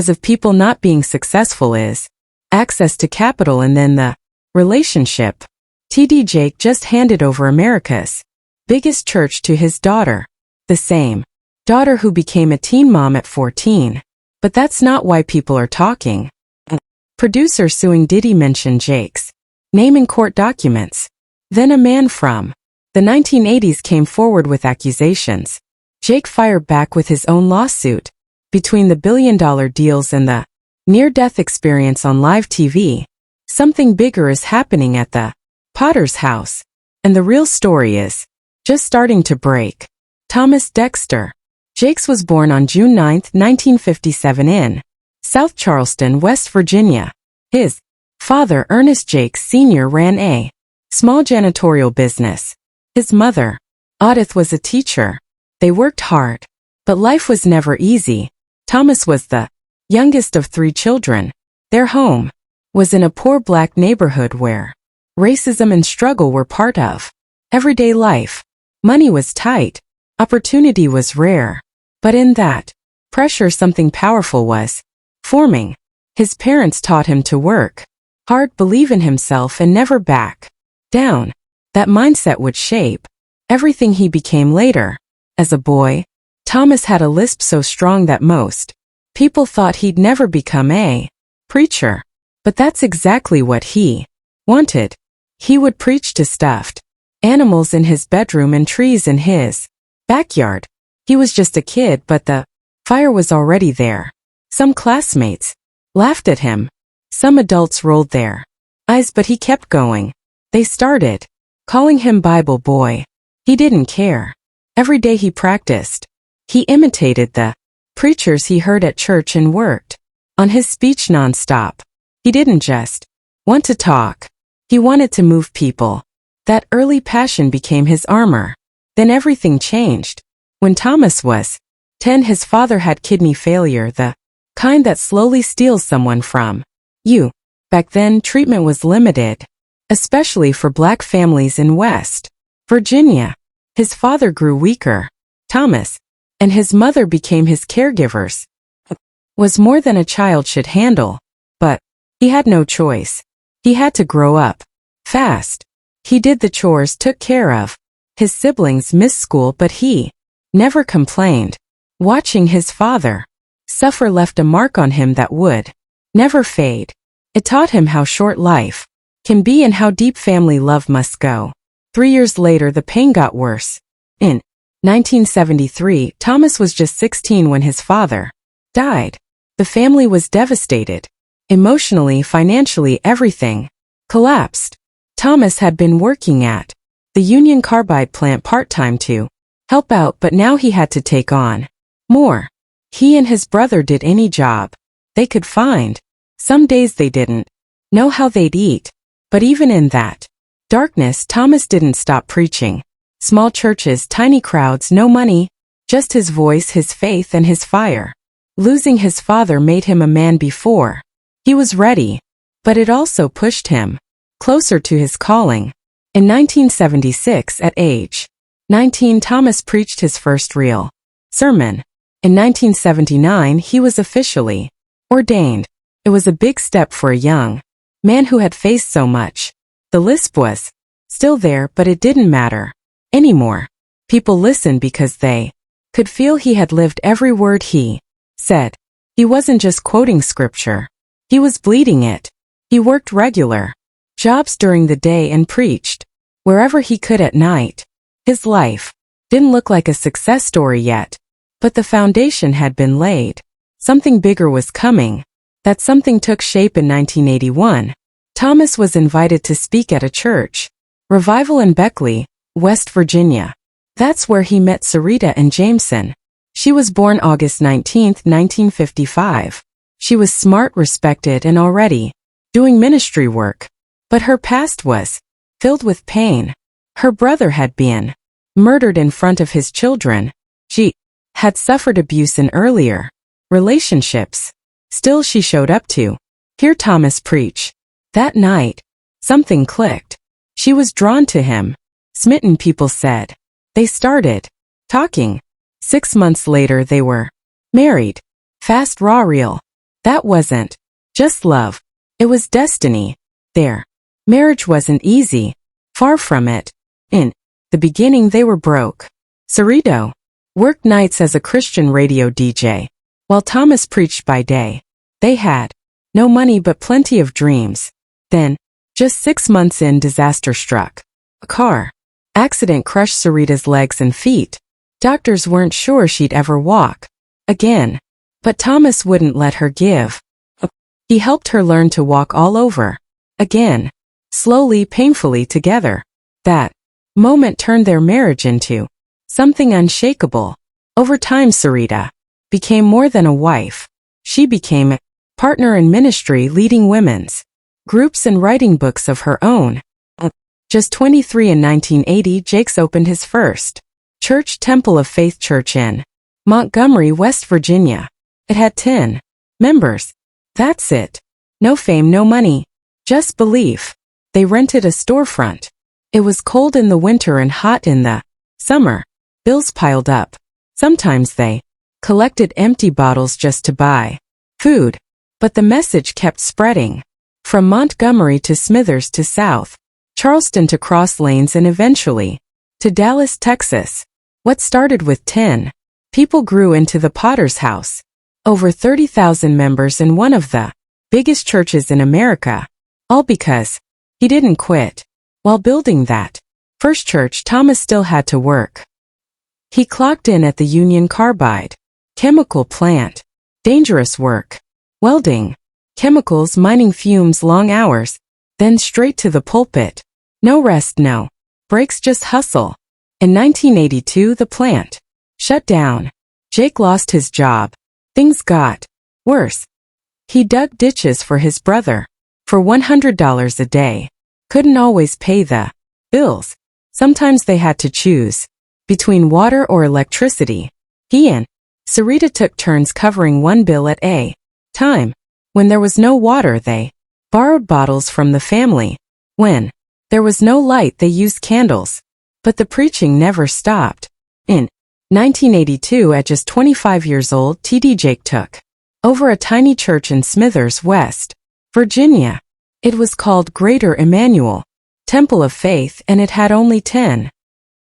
'cause of people not being successful is access to capital and then the relationship. TD Jake just handed over America's biggest church to his daughter. The same daughter who became a teen mom at 14. But that's not why people are talking. Producer suing Diddy mentioned Jake's name in court documents. Then a man from the 1980s came forward with accusations. Jake fired back with his own lawsuit. Between the billion-dollar deals and the near-death experience on live TV, something bigger is happening at the Potter's house. And the real story is just starting to break. Thomas Dexter. Jakes was born on June 9, 1957 in South Charleston, West Virginia. His father, Ernest Jakes Sr., ran a small janitorial business. His mother, Odith, was a teacher. They worked hard, but life was never easy. Thomas was the youngest of 3 children. Their home was in a poor black neighborhood where racism and struggle were part of everyday life. Money was tight. Opportunity was rare. But in that pressure, something powerful was forming. His parents taught him to work hard, believe in himself, and never back down. That mindset would shape everything he became later. As a boy, Thomas had a lisp so strong that most people thought he'd never become a preacher. But that's exactly what he wanted. He would preach to stuffed animals in his bedroom and trees in his backyard. He was just a kid, but the fire was already there. Some classmates laughed at him. Some adults rolled their eyes, but he kept going. They started calling him Bible Boy. He didn't care. Every day he practiced. He imitated the preachers he heard at church and worked on his speech nonstop. He didn't just want to talk. He wanted to move people. That early passion became his armor. Then everything changed. When Thomas was 10, his father had kidney failure, the kind that slowly steals someone from you. Back then, treatment was limited, especially for black families in West Virginia. His father grew weaker. Thomas and his mother became his caregivers. Was more than a child should handle. But he had no choice. He had to grow up fast. He did the chores, took care of his siblings, missed school, but he never complained. Watching his father suffer left a mark on him that would never fade. It taught him how short life can be and how deep family love must go. 3 years later, the pain got worse. In 1973, Thomas was just 16 when his father died. The family was devastated. Emotionally, financially, everything collapsed. Thomas had been working at the Union Carbide plant part-time to help out, but now he had to take on more. He and his brother did any job they could find. Some days they didn't know how they'd eat. But even in that darkness, Thomas didn't stop preaching. Small churches, tiny crowds, no money, just his voice, his faith, and his fire. Losing his father made him a man before he was ready, but it also pushed him closer to his calling. In 1976, at age 19, Thomas preached his first real sermon. In 1979, he was officially ordained. It was a big step for a young man who had faced so much. The lisp was still there, but it didn't matter anymore. People listened because they could feel he had lived every word he said. He wasn't just quoting scripture. He was bleeding it. He worked regular jobs during the day and preached wherever he could at night. His life didn't look like a success story yet, but the foundation had been laid. Something bigger was coming. That something took shape in 1981. Thomas was invited to speak at a church revival in Beckley, West Virginia. That's where he met Sarita and Jameson. She was born August 19, 1955. She was smart, respected, and already doing ministry work. But her past was filled with pain. Her brother had been murdered in front of his children. She had suffered abuse in earlier relationships. Still, she showed up to hear Thomas preach. That night, something clicked. She was drawn to him. Smitten, people said. They started talking. 6 months later, they were married. Fast, raw, real. That wasn't just love. It was destiny. Their marriage wasn't easy. Far from it. In the beginning they were broke. Sarita worked nights as a Christian radio DJ, while Thomas preached by day. They had no money but plenty of dreams. Then, just 6 months in, disaster struck. A car accident crushed Sarita's legs and feet. Doctors weren't sure she'd ever walk again. But Thomas wouldn't let her give up. He helped her learn to walk all over again, slowly, painfully together. That moment turned their marriage into something unshakable. Over time, Sarita became more than a wife. She became a partner in ministry, leading women's groups and writing books of her own. Just 23 in 1980, Jakes opened his first church, Temple of Faith Church in Montgomery, West Virginia. It had 10 members. That's it. No fame, no money. Just belief. They rented a storefront. It was cold in the winter and hot in the summer. Bills piled up. Sometimes they collected empty bottles just to buy food. But the message kept spreading. From Montgomery to Smithers to South Charleston to Cross Lanes and eventually to Dallas, Texas. What started with 10 people grew into the Potter's House. Over 30,000 members in one of the biggest churches in America. All because he didn't quit. While building that first church, Thomas still had to work. He clocked in at the Union Carbide chemical plant. Dangerous work. Welding chemicals, mining fumes, long hours, then straight to the pulpit. No rest, no breaks, just hustle. In 1982, the plant shut down. Jake lost his job. Things got worse. He dug ditches for his brother for $100 a day. Couldn't always pay the bills. Sometimes they had to choose between water or electricity. He and Sarita took turns covering one bill at a time. When there was no water, they borrowed bottles from the family. When there was no light, they used candles. But the preaching never stopped. In 1982, at just 25 years old, T.D. Jake took over a tiny church in Smithers, West Virginia. It was called Greater Emmanuel Temple of Faith, and it had only 10